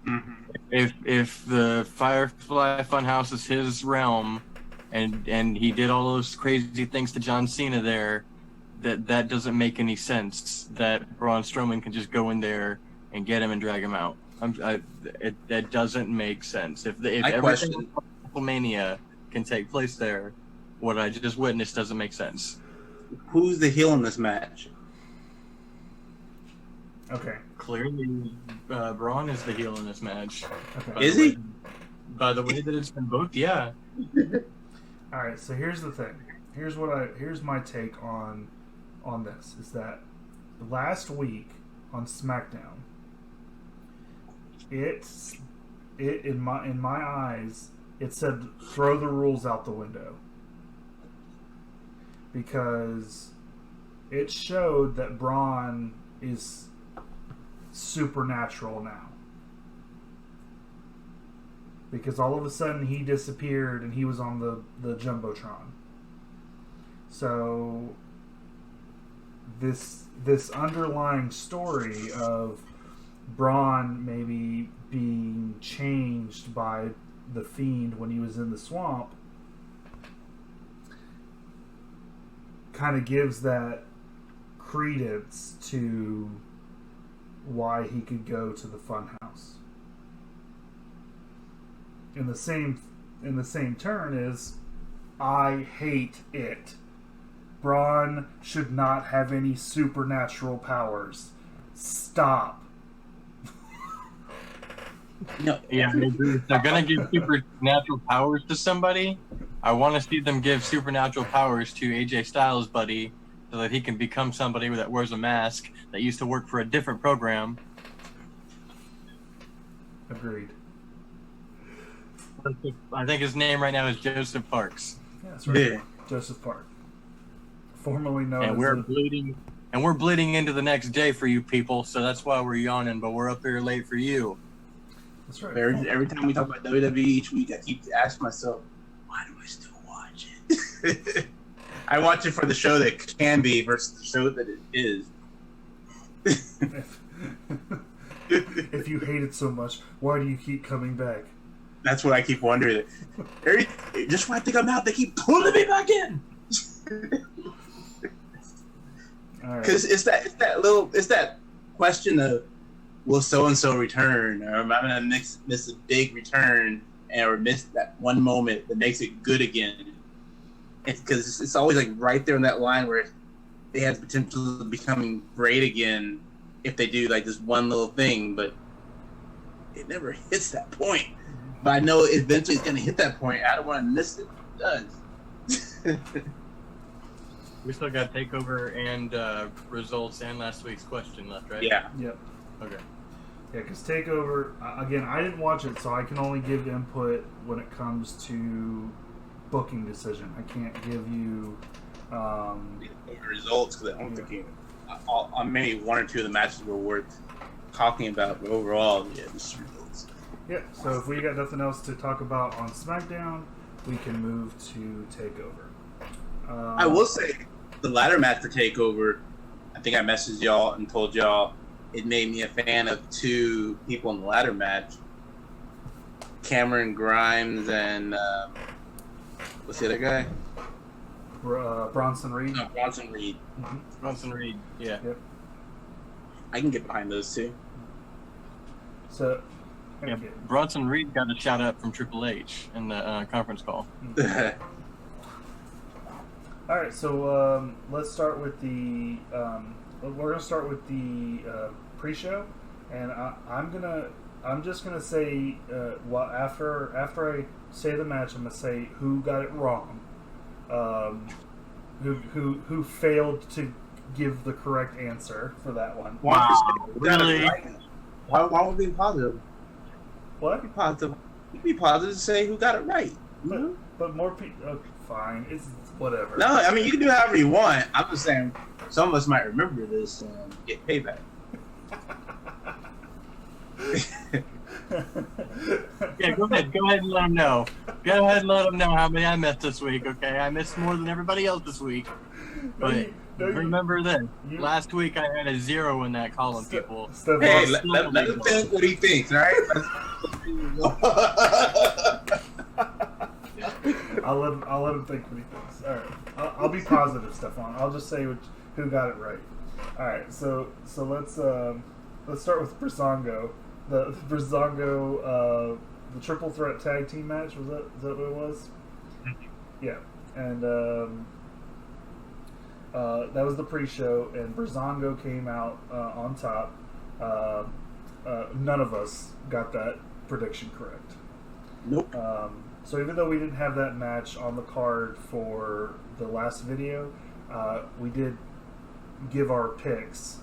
Mm-hmm.
If the Firefly Funhouse is his realm, and he did all those crazy things to John Cena there, that doesn't make any sense. That Braun Strowman can just go in there and get him and drag him out. That doesn't make sense. If everything WrestleMania can take place there, what I just witnessed doesn't make sense.
Who's the heel in this match?
okay.
Clearly, Braun is the heel in this match.
Okay.
Is he?
By the way that it's been booked, yeah.
All right. So here's the thing. Here's my take on this is that last week on SmackDown, it in my eyes, it said throw the rules out the window. Because it showed that Braun is supernatural now. Because all of a sudden he disappeared and he was on the Jumbotron. So this underlying story of Braun maybe being changed by the Fiend when he was in the swamp kind of gives that credence to why he could go to the Funhouse. In the same turn is, I hate it. Braun should not have any supernatural powers. Stop.
No.
Yeah, if they're gonna give supernatural powers to somebody, I want to see them give supernatural powers to AJ Styles' buddy, so that he can become somebody that wears a mask that used to work for a different program.
Agreed.
I think his name right now is Joseph Parks.
Yeah, that's right.
Yeah.
Joseph Park, formerly known
And
as
we're bleeding into the next day for you people, so that's why we're yawning, but we're up here late for you.
That's right.
Every time we talk about WWE each week, I keep asking myself, why do I still watch it? I watch it for the show that can be versus the show that it is.
If you hate it so much, why do you keep coming back?
That's what I keep wondering. Just when I think I'm out, they keep pulling me back in. Because it's that question of, will so and so return, or am I gonna miss a big return, or miss that one moment that makes it good again? Because it's always like right there on that line where they have the potential of becoming great again if they do like this one little thing, but it never hits that point. But I know eventually it's gonna hit that point. I don't want to miss it. It does.
We still got Takeover and results and last week's question left, right?
Yeah.
Yep.
Okay.
Yeah, because Takeover, again, I didn't watch it, so I can only give input when it comes to booking decision. I can't give you
results, because I don't think maybe one or two of the matches were worth talking about, but overall, yeah, just results.
Yeah, so if we got nothing else to talk about on SmackDown, we can move to Takeover.
I will say, the ladder match for Takeover, I think I messaged y'all and told y'all it made me a fan of two people in the ladder match. Cameron Grimes and what's the other guy?
Bronson Reed.
No, Bronson Reed.
Mm-hmm.
Bronson Reed, yeah.
Yep.
I can get behind those two.
So,
yeah, Bronson Reed got a shout out from Triple H in the conference call.
Mm-hmm. All right, so let's start with the. We're gonna start with the pre-show, and I'm just gonna say after I say the match, I'm gonna say who got it wrong, who failed to give the correct answer for that one.
Wow, really?
Why would we be positive?
What?
Be positive. You'd be positive to say who got it right.
But more people. Fine, it's whatever.
No, I mean you can do however you want. I'm just saying some of us might remember this and get payback.
Yeah, go ahead and let them know. Go ahead and let them know how many I missed this week. Okay, I missed more than everybody else this week. But remember this: last week I had a 0 in that column. People.
Hey, let him think what he thinks, all right?
I'll let him think what he thinks. All right, I'll be positive, Stefan. I'll just say who got it right. All right, so let's start with Breezango. The Breezango, the triple threat tag team match, is that what it was? Yeah, and that was the pre-show, and Breezango came out on top. None of us got that prediction correct.
Nope.
So even though we didn't have that match on the card for the last video, we did give our picks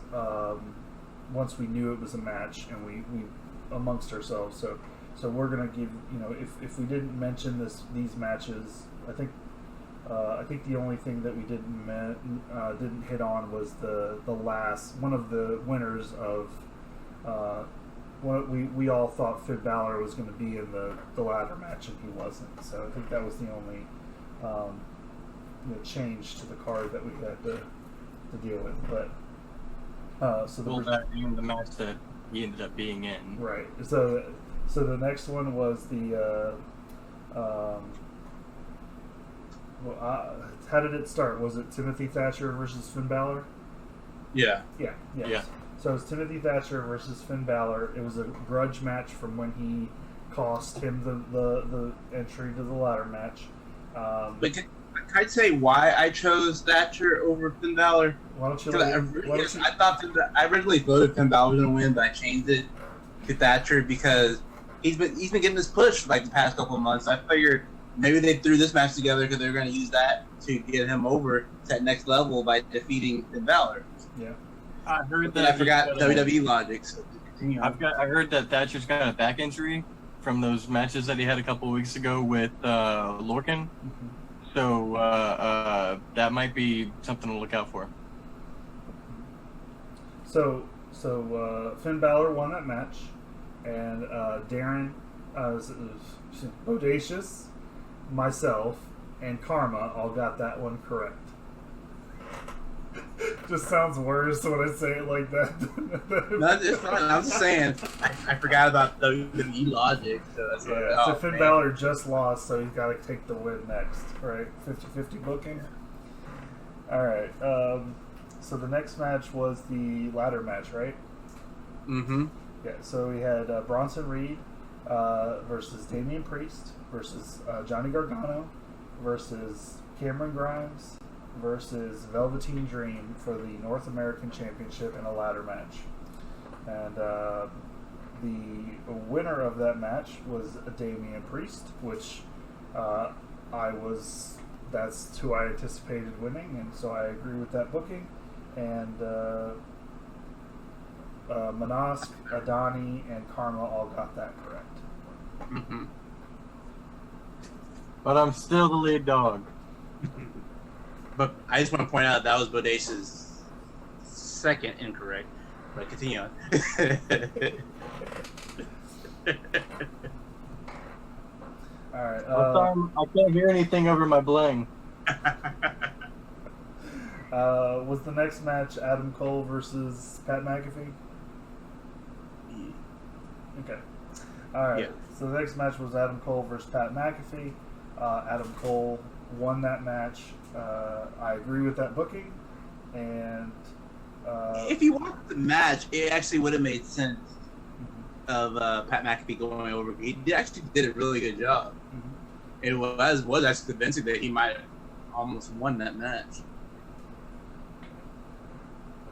once we knew it was a match, and we amongst ourselves. So we're gonna give, if we didn't mention these matches, I think the only thing that we didn't hit on was the last one of the winners of. We all thought Finn Balor was going to be in the ladder match, and he wasn't. So I think that was the only change to the card that we had to deal with. But
that being the match that he ended up being in.
Right. So the next one was the. How did it start? Was it Timothy Thatcher versus Finn Balor?
Yeah.
Yeah. Yes. So it was Timothy Thatcher versus Finn Balor. It was a grudge match from when he cost him the entry to the ladder match.
But can I say why I chose Thatcher over Finn Balor?
Why don't you?
I thought I originally voted Finn Balor was going to win, but I changed it to Thatcher because he's been getting this push for like the past couple of months. I figured maybe they threw this match together because they're going to use that to get him over to that next level by defeating Finn Balor.
Yeah.
I heard that.
I forgot WWE logic. So
I heard that Thatcher's got a back injury from those matches that he had a couple of weeks ago with Lorcan.
Mm-hmm.
So that might be something to look out for.
So Finn Balor won that match, and Darren, Bodacious, myself, and Karma all got that one correct. just sounds worse when I say it like that.
No, it's fine. I'm just saying, I forgot about WWE logic. So that's
so Finn Balor just lost, so he's got to take the win next, right? 50-50 booking. All right. So the next match was the ladder match, right?
Mm-hmm.
Yeah. So we had Bronson Reed versus Damian Priest versus Johnny Gargano versus Cameron Grimes versus Velveteen Dream for the North American Championship in a ladder match. And the winner of that match was Damian Priest, which that's who I anticipated winning, and so I agree with that booking. And Manask, Adani, and Karma all got that correct.
Mm-hmm.
But I'm still the lead dog.
But I just want to point out that was Bodacious' second incorrect. But continue on.
All right.
I can't hear anything over my bling.
Was the next match Adam Cole versus Pat McAfee? Okay. All right.
Yeah.
So the next match was Adam Cole versus Pat McAfee. Adam Cole won that match. I agree with that booking. And
if you watched the match, it actually would have made sense of Pat McAfee going over. He actually did a really good job.
Mm-hmm.
It was actually convincing that he might have almost won that match.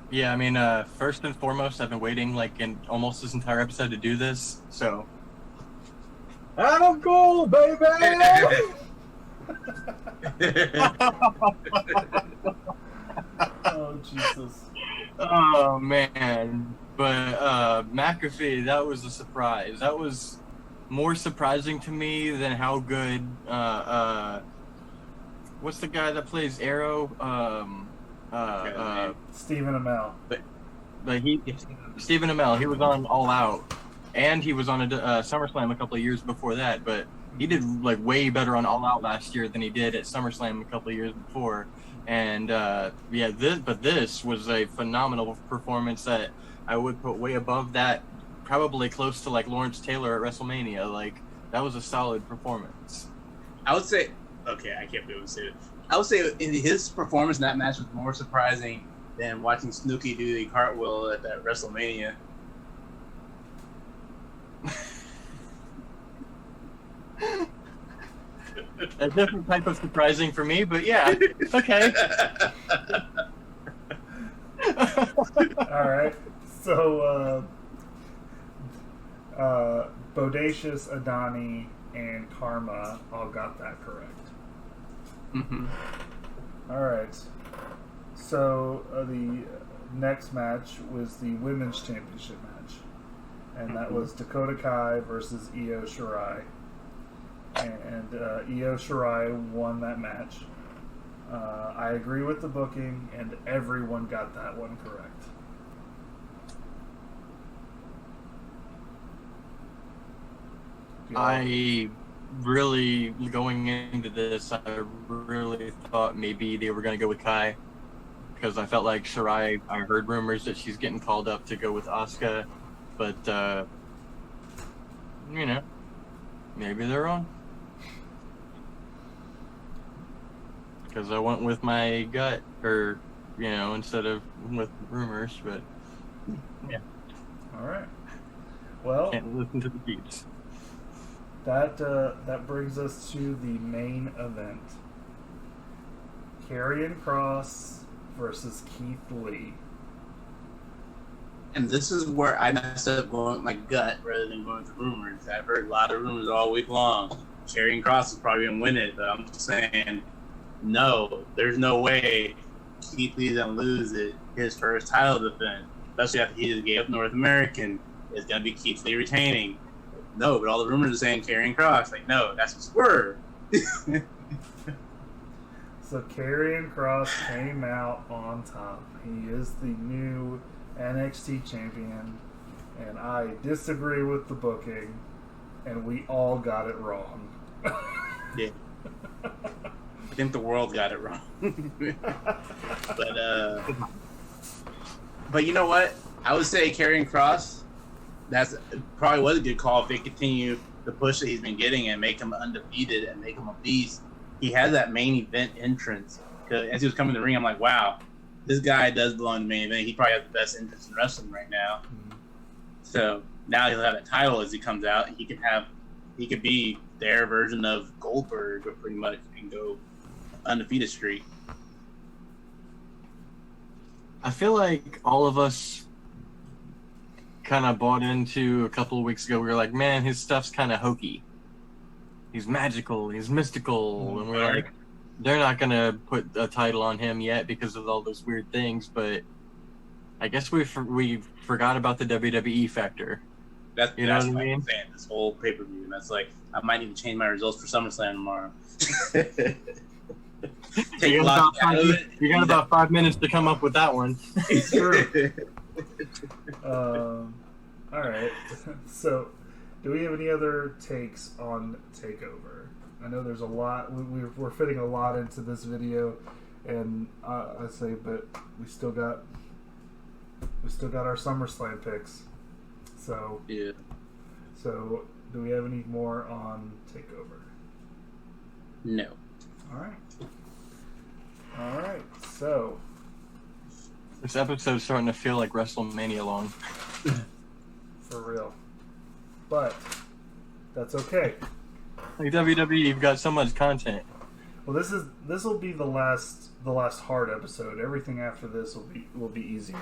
Yeah, I mean, first and foremost, I've been waiting like in almost this entire episode to do this, so. Adam Cole, baby!
Oh, Jesus.
Oh, man. But McAfee, that was a surprise. That was more surprising to me than how good, what's the guy that plays Arrow?
Stephen Amell.
But Stephen Amell, he was on All Out, and he was on a SummerSlam a couple of years before that, but he did like way better on All Out last year than he did at SummerSlam a couple of years before. And this was a phenomenal performance that I would put way above that, probably close to like Lawrence Taylor at WrestleMania. Like, that was a solid performance.
I would say, okay, I can't be able to say it. I would say his performance in that match was more surprising than watching Snooki do the cartwheel at that WrestleMania.
A different type of surprising for me, but yeah, okay.
All right. So, Bodacious, Adani, and Karma all got that correct.
Mm-hmm.
All right. So the next match was the women's championship match, and that was Dakota Kai versus Io Shirai. And Io Shirai won that match. I agree with the booking, and everyone got that one correct.
I really, going into this, I really thought maybe they were going to go with Kai, because I felt like Shirai, I heard rumors that she's getting called up to go with Asuka, but, maybe they're wrong. Because I went with my gut, or, instead of with rumors, but, yeah.
All right. Well,
can't listen to the beats.
That brings us to the main event. Karrion Kross versus Keith Lee.
And this is where I messed up going with my gut rather than going with rumors. I've heard a lot of rumors all week long. Karrion Kross is probably going to win it, but I'm just saying, no, there's no way Keith Lee's going to lose it, his first title defense. Especially after he just gave up North American. It's going to be Keith Lee retaining. No, but all the rumors are saying Karrion Kross. Like, no, that's a swerve.
So Karrion Kross came out on top. He is the new NXT champion, and I disagree with the booking, and we all got it wrong.
Yeah. I think the world got it wrong. But But you know what? I would say Karrion Kross, that's probably was a good call if they continue the push that he's been getting and make him undefeated and make him a beast. He has that main event entrance. Because as he was coming to the ring, I'm like, wow, this guy does belong to the main event. He probably has the best entrance in wrestling right now. Mm-hmm. So now he'll have a title as he comes out. He could be their version of Goldberg, but pretty much and go undefeated streak.
I feel like all of us kind of bought into a couple of weeks ago. We were like, man, his stuff's kind of hokey. He's magical. He's mystical. Mm-hmm. And we're like, they're not going to put a title on him yet because of all those weird things. But I guess we forgot about the WWE factor.
That's what I'm saying, this whole pay-per-view. And that's like, I might need to change my results for SummerSlam tomorrow.
You got about 5 minutes to come up with that one.
It's true. All right. So, do we have any other takes on TakeOver? I know there's a lot. We're fitting a lot into this video, and I say, but we still got our SummerSlam picks. So
yeah.
So, do we have any more on TakeOver?
No.
All right. So
this episode's starting to feel like WrestleMania long.
For real. But that's okay.
Like WWE, you've got so much content.
Well, this will be the last hard episode. Everything after this will be easier.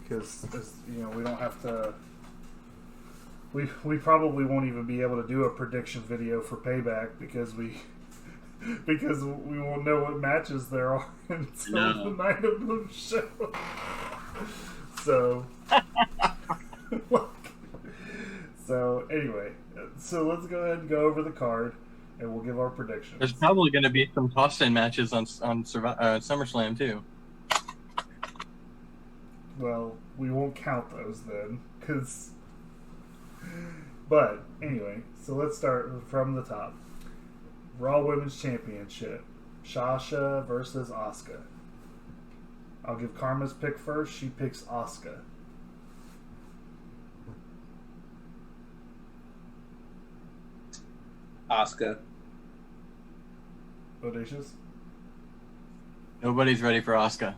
Because we don't have to. We probably won't even be able to do a prediction video for Payback because we won't know what matches there are until the night of the show. So anyway, so let's go ahead and go over the card, and we'll give our predictions.
There's probably going to be some toss-in matches on SummerSlam too.
Well, we won't count those then, But anyway, so let's start from the top. Raw Women's Championship, Sasha versus Asuka. I'll give Karma's pick first. She picks Asuka.
Asuka.
Audacious?
Nobody's ready for Asuka.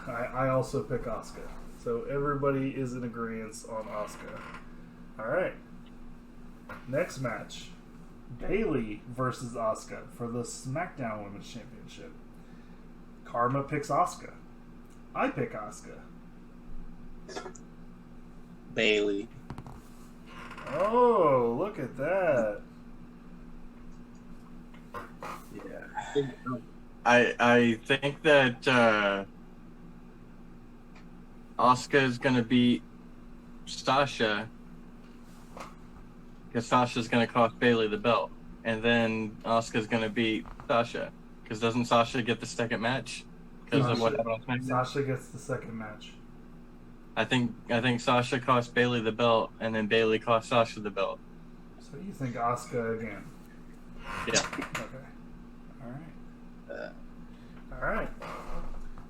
I also pick Asuka. So everybody is in agreement on Asuka. Alright. Next match. Bayley versus Asuka for the SmackDown Women's Championship. Karma picks Asuka. I pick Asuka.
Bayley.
Oh, look at that.
Yeah.
I think that Asuka is going to beat Sasha because Sasha's going to cost Bayley the belt. And then Asuka's going to beat Sasha because doesn't Sasha get the second match? Because of what happened on SmackDown?
Sasha gets the second match.
I think Sasha cost Bayley the belt, and then Bayley cost Sasha the belt.
So you think Asuka again?
Yeah.
Okay. All right.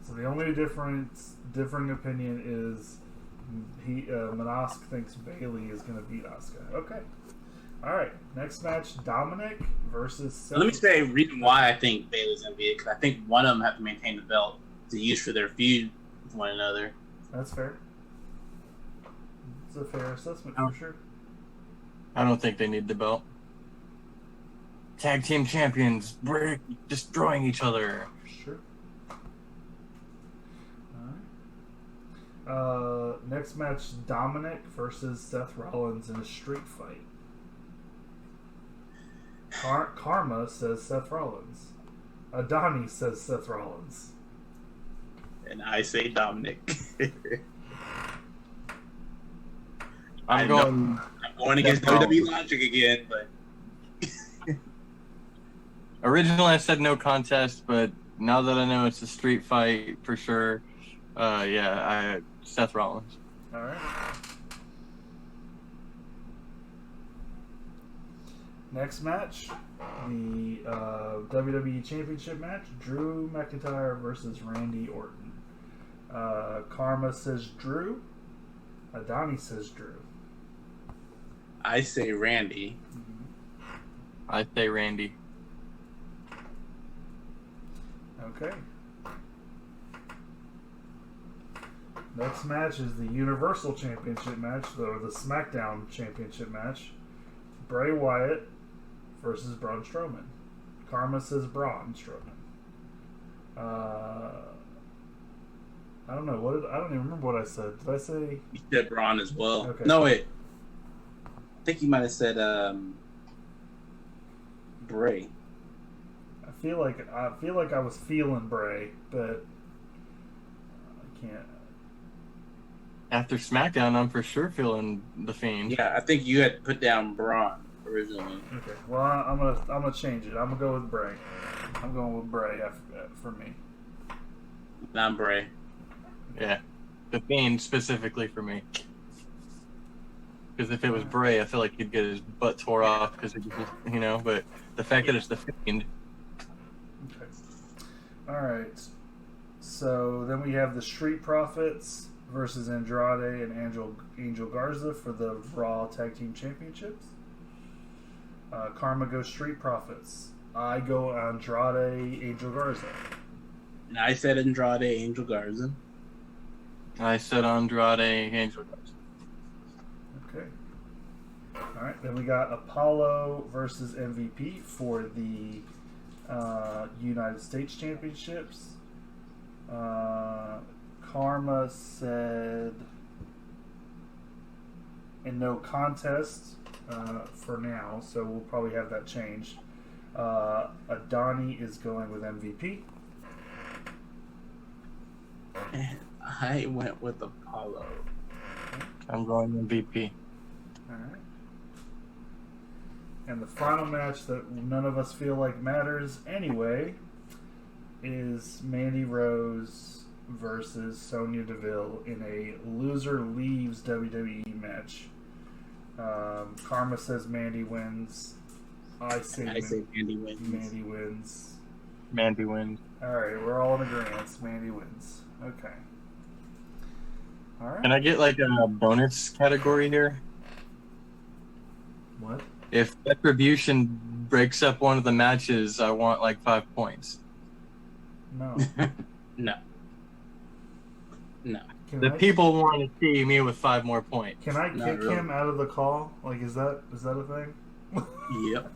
So the only differing opinion is Manask thinks Bayley is going to beat Asuka. Okay. All right. Next match: Dominic versus Seth.
Let me say the reason why I think Bayley's going to beat it, because I think one of them have to maintain the belt to use for their feud with one another.
That's fair. It's a fair assessment for sure.
I don't think they need the belt. Tag team champions, we're destroying each other.
Sure. All right. Next match: Dominic versus Seth Rollins in a street fight. Karma says Seth Rollins. Adani says Seth Rollins.
And I say Dominic.
I'm going
against WWE logic again, but
originally I said no contest, but now that I know it's a street fight for sure, Seth Rollins.
All right. Next match, the WWE Championship match, Drew McIntyre versus Randy Orton. Karma says Drew. Adani says Drew.
I say Randy.
I say Randy.
Okay. Next match is the Universal Championship match, or the SmackDown Championship match. Bray Wyatt versus Braun Strowman. Karma says Braun Strowman. I don't know. I don't even remember what I said. Did I say?
You said Braun as well.
Okay.
No, wait. I think you might have said Bray.
I feel like I was feeling Bray, but I can't.
After SmackDown, I'm for sure feeling the Fiend.
Yeah, I think you had put down Braun originally.
Okay. Well, I'm gonna change it. I'm gonna go with Bray. I'm going with Bray for me.
Not Bray.
Yeah, the Fiend specifically for me. Because if it was Bray, I feel like he'd get his butt tore off because But the fact that it's the Fiend.
Okay. All right. So then we have the Street Profits versus Andrade and Angel Garza for the Raw Tag Team Championships. Karma goes Street Profits. I go Andrade, Angel Garza.
And I said Andrade, Angel Garza.
I said Andrade, Angel Garza.
Okay. All right. Then we got Apollo versus MVP for the United States Championships. Karma said in no contest for now, so we'll probably have that changed. Adani is going with MVP.
And I went with Apollo.
I'm going MVP.
All right. And the final match that none of us feel like matters anyway is Mandy Rose versus Sonya Deville in a loser leaves WWE match. Karma says Mandy wins. I say
Mandy wins.
Mandy wins.
Mandy wins.
All right, we're all in agreement. Mandy wins. Okay. All right.
Can I get like a bonus category here?
What?
If Retribution breaks up one of the matches, I want like 5 points.
No.
No.
The people want to see me with 5 more points.
Can I kick him out of the call? Like, is that a thing?
Yep.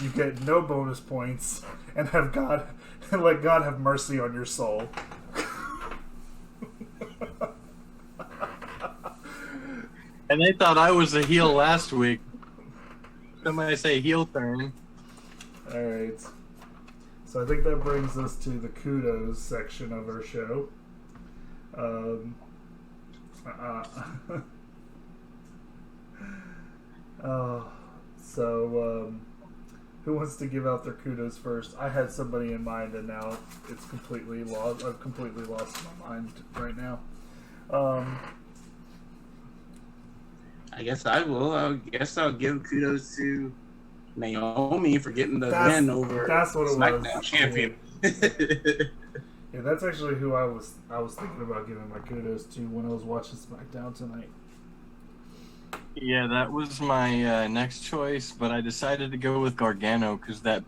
You get no bonus points and have God, and let God have mercy on your soul.
And they thought I was a heel last week. Somebody say heel turn.
All right. So I think that brings us to the kudos section of our show. Who wants to give out their kudos first? I had somebody in mind, and now it's completely lost. I've completely lost my mind right now.
I guess I will. I guess I'll give kudos to Naomi for getting the win over SmackDown champion.
Yeah, that's actually who I was thinking about giving my kudos to when I was watching SmackDown tonight.
Yeah, that was my next choice, but I decided to go with Gargano because that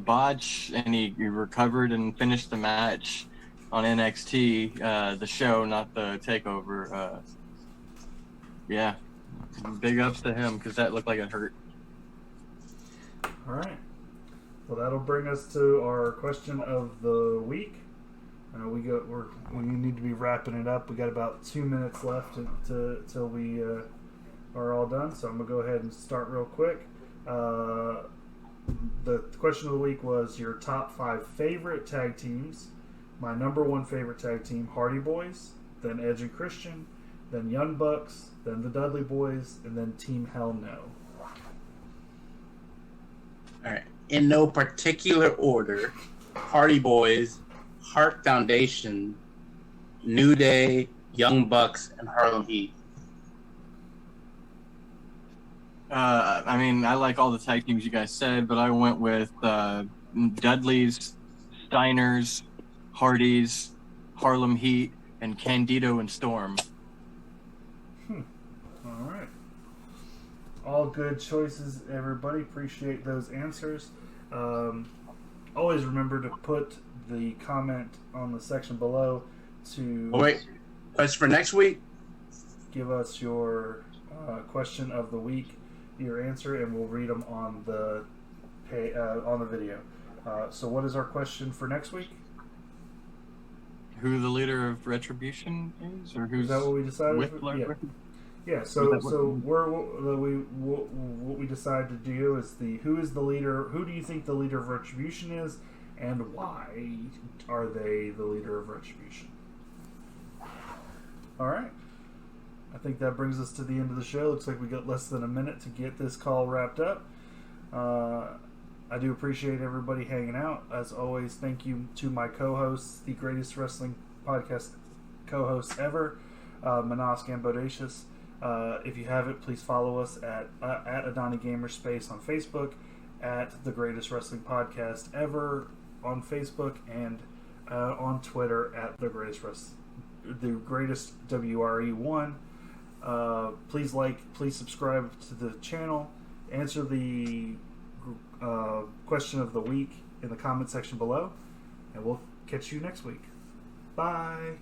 botch, and he recovered and finished the match on NXT, the show, not the takeover. Yeah, big ups to him because that looked like it hurt.
All right. Well, that'll bring us to our question of the week. We need to be wrapping it up. We got about 2 minutes left till we are all done. So I'm gonna go ahead and start real quick. The question of the week was your top 5 favorite tag teams. My number 1 favorite tag team, Hardy Boys, then Edge and Christian, then Young Bucks, then the Dudley Boys, and then Team Hell No.
All right. In no particular order, Hardy Boys, Heart Foundation, New Day, Young Bucks, and Harlem Heat.
I mean, I like all the tag teams you guys said, but I went with Dudley's, Steiner's, Hardy's, Harlem Heat, and Candido and Storm.
All right. All good choices, everybody. Appreciate those answers. Always remember to put the comment on the section below to
question for next week.
Give us your question of the week, your answer, and we'll read them on the video. So, what is our question for next week?
Who the leader of Retribution is, or who's
is that what we decided?
with
Yeah. So what we decided to do is who is the leader? Who do you think the leader of Retribution is, and why are they the leader of Retribution? All right. I think that brings us to the end of the show. Looks like we got less than a minute to get this call wrapped up. I do appreciate everybody hanging out. As always, thank you to my co-hosts, the greatest wrestling podcast co-hosts ever, Manosk and Bodacious. If you haven't, please follow us at Adani Gamerspace on Facebook, at the greatest wrestling podcast ever on Facebook, and on Twitter at the greatest WRE1. Please subscribe to the channel. Answer the question of the week in the comment section below, and we'll catch you next week. Bye.